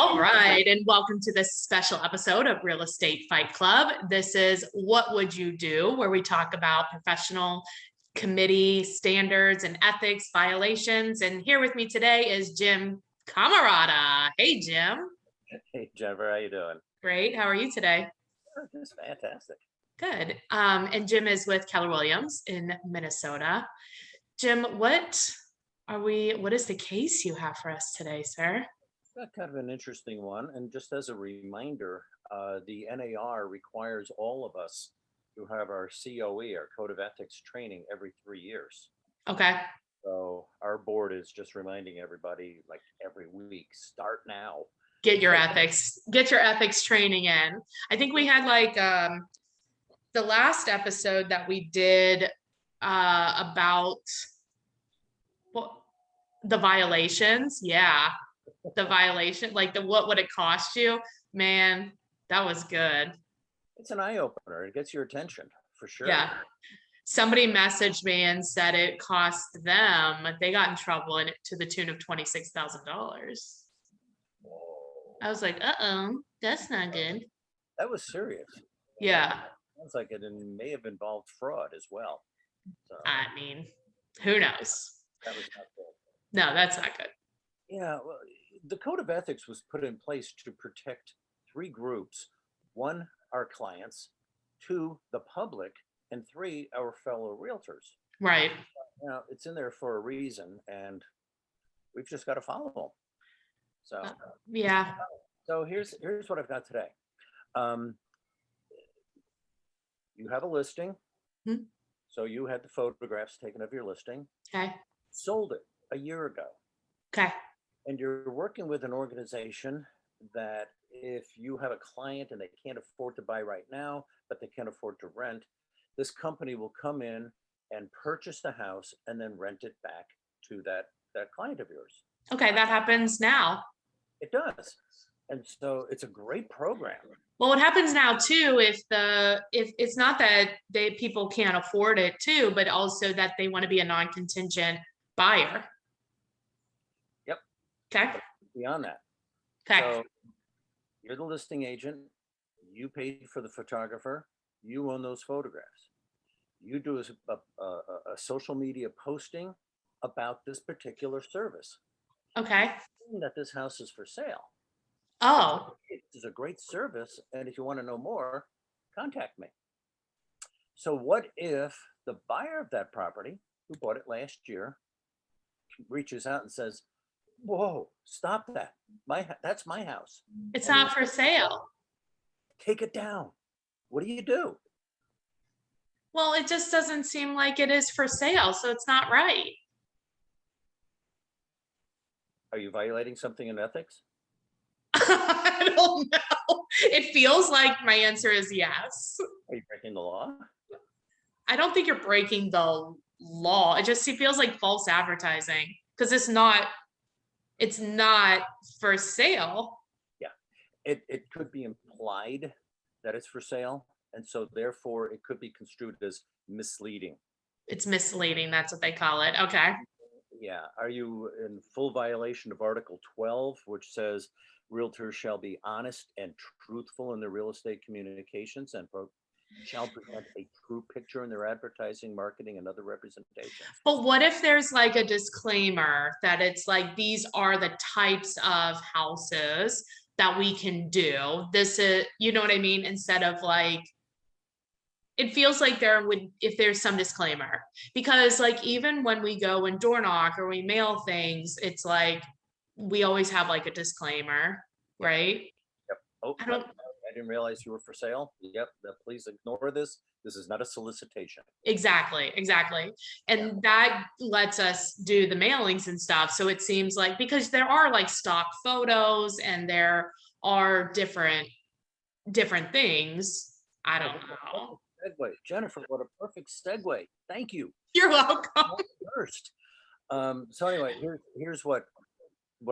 All right, and welcome to this special episode of Real Estate Fight Club. This is What Would You Do, where we talk about professional committee standards and ethics violations. And here with me today is Jim Camarata. Hey, Jim. Hey, Jennifer, how you doing? Great. How are you today? Just fantastic. Good. And Jim is with Keller Williams in Minnesota. Jim, what is the case you have for us today, sir? Got kind of an interesting one. And just as a reminder, the NAR requires all of us to have our COE, our Code of Ethics training every 3 years. Okay. So our board is just reminding everybody like every week, start now. Get your ethics training in. I think we had like the last episode that we did about the violations. Yeah. The violation, like what would it cost you? Man, that was good. It's an eye opener. It gets your attention for sure. Yeah. Somebody messaged me and said it cost them, they got in trouble and to the tune of $26,000. I was like, that's not good. That was serious. Yeah. Sounds like it may have involved fraud as well. So, I mean, who knows? that was not good. No, that's not good. Yeah, well, the Code of Ethics was put in place to protect three groups. One, our clients, two, the public, and three, our fellow realtors. Right. Now, it's in there for a reason, and we've just got to follow them. So, yeah. So here's what I've got today. You have a listing. Mm-hmm. So you had the photographs taken of your listing. Okay. Sold it a year ago. Okay. And you're working with an organization that if you have a client and they can't afford to buy right now, but they can't afford to rent, this company will come in and purchase the house and then rent it back to that client of yours. Okay, that happens now. It does. And so it's a great program. Well, what happens now too, if it's not that people can't afford it too, but also that they want to be a non-contingent buyer. Yep. Okay. But beyond that. Okay. So you're the listing agent. You paid for the photographer. You own those photographs. You do a social media posting about this particular service. Okay. That this house is for sale. Oh. It's a great service. And if you want to know more, contact me. So what if the buyer of that property who bought it last year reaches out and says, whoa, stop that. That's my house. It's not for sale. Take it down. What do you do? Well, it just doesn't seem like it is for sale, so it's not right. Are you violating something in ethics? I don't know. It feels like my answer is yes. Are you breaking the law? I don't think you're breaking the law. It feels like false advertising because it's not for sale. Yeah, it could be implied that it's for sale. And so therefore it could be construed as misleading. It's misleading. That's what they call it. Okay. Yeah. Are you in full violation of Article 12, which says realtors shall be honest and truthful in their real estate communications and shall present a true picture in their advertising, marketing, and other representations? But what if there's like a disclaimer that it's like, these are the types of houses that we can do. This is, you know what I mean? Instead of like, it feels like if there's some disclaimer, because like, even when we go and door knock or we mail things, it's like, we always have like a disclaimer, right? Yep. Oh, I didn't realize you were for sale. Yep. Please ignore this. This is not a solicitation. Exactly. And that lets us do the mailings and stuff. So it seems like, because there are like stock photos and there are different things. I don't know. Segue. Jennifer, what a perfect segue. Thank you. You're welcome. First. So anyway, here's what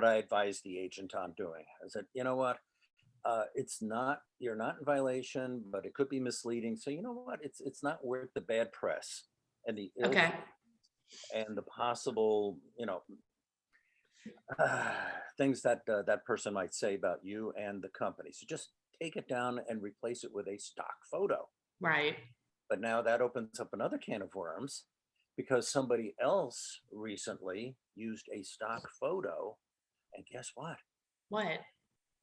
I advise the agent on doing. I said, you know what? You're not in violation, but it could be misleading. So you know what? It's not worth the bad press and the ill and the possible, things that that person might say about you and the company. So just take it down and replace it with a stock photo. Right. But now that opens up another can of worms because somebody else recently used a stock photo, and guess what? What?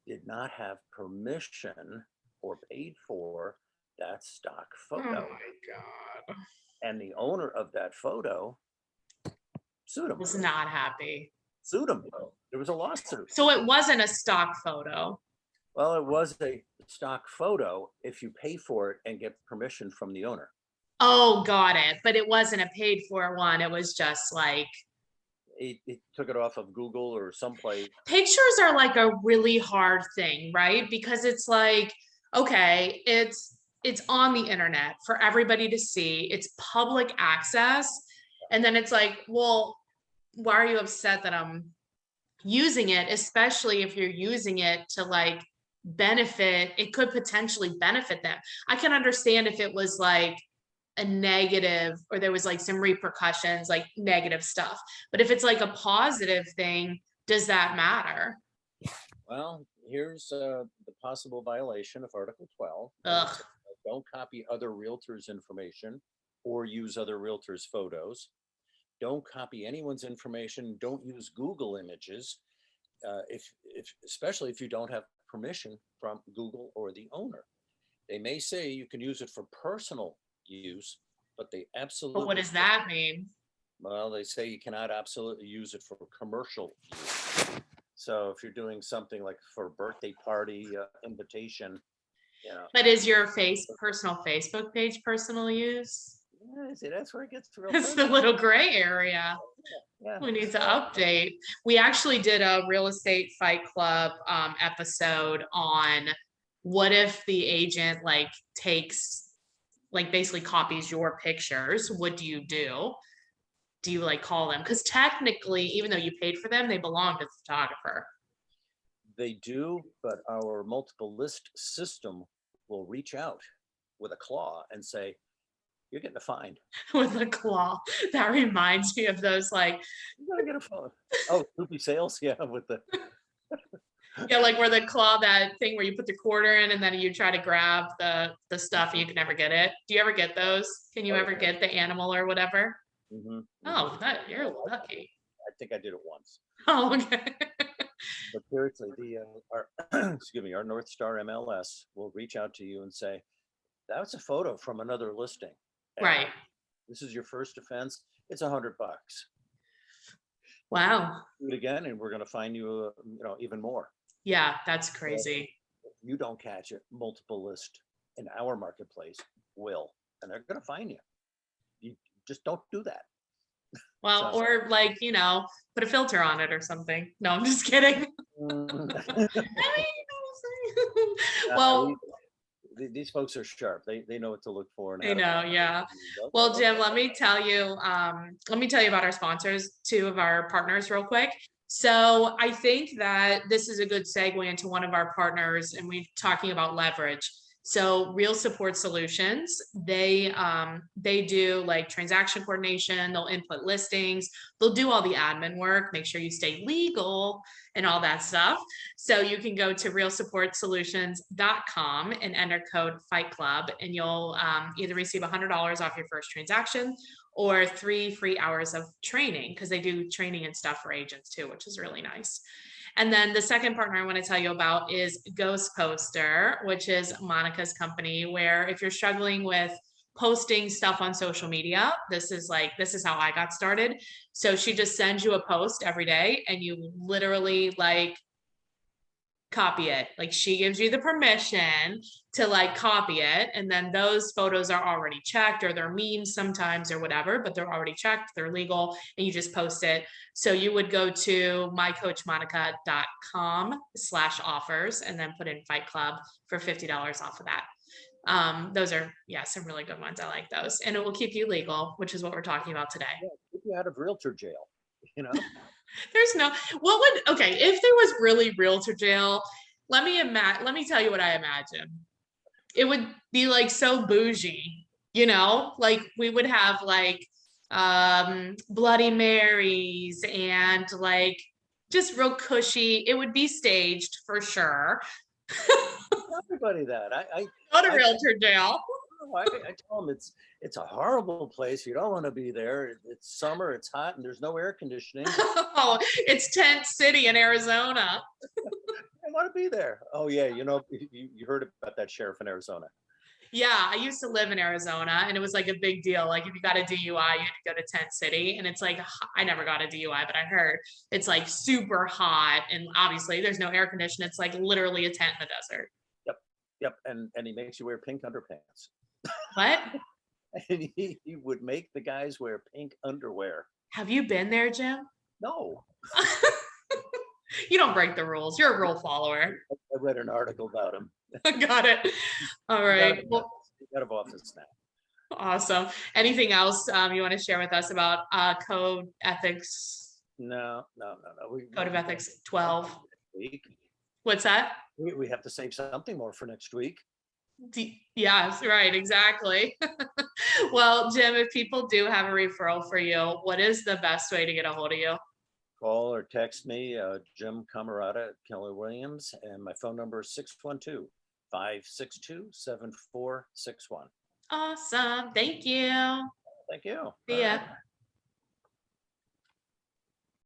Did not have permission or paid for that stock Oh my photo. God. And the owner of that photo sued him. Was not happy. Sued him. There was a lawsuit. So it wasn't a stock photo. Well, it was a stock photo if you pay for it and get permission from the owner. Oh, got it. But it wasn't a paid for one. It was just like He took it off of Google or someplace. pictures are like a really hard thing, right? Because it's like, okay, it's on the internet for everybody to see. It's public access. And then it's like, well, why are you upset that I'm using it, especially if you're using it to like benefit, it could potentially benefit them. I can understand if it was like a negative or there was like some repercussions, like negative stuff. But if it's like a positive thing, does that matter? Well, here's the possible violation of Article 12. Ugh. Don't copy other realtors' information or use other realtors' photos. Don't copy anyone's information. Don't use Google images, if especially if you don't have permission from Google or the owner. They may say you can use it for personal use, but they But absolutely, what does that mean? well, they say you cannot absolutely use it for commercial use. So if you're doing something like for a birthday party invitation, you know, But is your personal Facebook page personal use? yeah, see, that's where it gets real It's the personal. little gray area. Yeah. We need to update. We actually did a real estate fight club episode on what if the agent like takes, like basically copies your pictures. What do you do? Do you like call them? Because technically, even though you paid for them, they belong to the photographer. They do, but our multiple list system will reach out with a claw and say, you're getting a fine. With a claw. That reminds me of those like, You gotta get a phone. Oh, Snoopy sales, yeah, with the yeah, like where the claw, that thing where you put the quarter in and then you try to grab the stuff and you can never get it. Do you ever get those? Can you oh, ever get the animal or whatever? mhm, Oh, mhm. that you're lucky. I think I did it once. Oh, okay. But seriously, the our excuse me, our North Star MLS will reach out to you and say, that's a photo from another listing. And Right. this is your first offense. It's $100. Wow. Do it again, and we're going to fine you, even more. Yeah, that's Well, crazy. if you don't catch it, multiple list in our marketplace will, and they're going to fine you. You just don't do that. Well, So, or like, put a filter on it or something. No, I'm just kidding. Well, these folks are sharp. They know what to look for and I how to know, find yeah. it. Well, Jim, let me tell you about our sponsors, two of our partners real quick. So I think that this is a good segue into one of our partners, and we're talking about leverage. So Real Support Solutions, they do like transaction coordination, they'll input listings, they'll do all the admin work, make sure you stay legal and all that stuff. So you can go to realsupportsolutions.com and enter code Fight Club, and you'll either receive $100 off your first transaction or 3 free hours of training, because they do training and stuff for agents too, which is really nice. And then the second partner I want to tell you about is Ghost Poster, which is Monica's company, where if you're struggling with posting stuff on social media, this is how I got started. So she just sends you a post every day and you literally like copy it. Like she gives you the permission to like copy it, and then those photos are already checked, or they're memes sometimes or whatever, but they're already checked, they're legal, and you just post it. So you would go to mycoachmonica.com/offers and then put in Fight Club for $50 off of that. Those are, yeah, some really good ones. I like those, and it will keep you legal, which is what we're talking about today. Yeah, keep you out of realtor jail. There's no, what would, okay, if there was really realtor jail, let me tell you what I imagine. It would be like so bougie, like we would have like Bloody Marys and like just real cushy. It would be staged for sure. Tell everybody that. Go to I, realtor jail. I tell them it's a horrible place. You don't want to be there. It's summer, it's hot, and there's no air conditioning. Oh, it's tent city in Arizona. I want to be there. Oh yeah, you heard about that sheriff in Arizona. Yeah, I used to live in Arizona and it was like a big deal. Like if you got a DUI, you had to go to tent city. And it's like, I never got a DUI, but I heard it's like super hot. And obviously there's no air conditioning. It's like literally a tent in the desert. Yep, yep, and he makes you wear pink underpants. What? And he would make the guys wear pink underwear. Have you been there, Jim? No, You don't break the rules. You're a rule follower. I read an article about him. Got it. All right. Well, He's out of office now. awesome. Anything else you want to share with us about code ethics, No. code of ethics 12? Week. What's that? We have to save something more for next week. Yes, right, exactly. Well, Jim, if people do have a referral for you, what is the best way to get a hold of you? Call or text me, Jim Camarata at Keller Williams, and my phone number is 612-562-7461. Awesome. Thank you. Thank you. See ya. All right.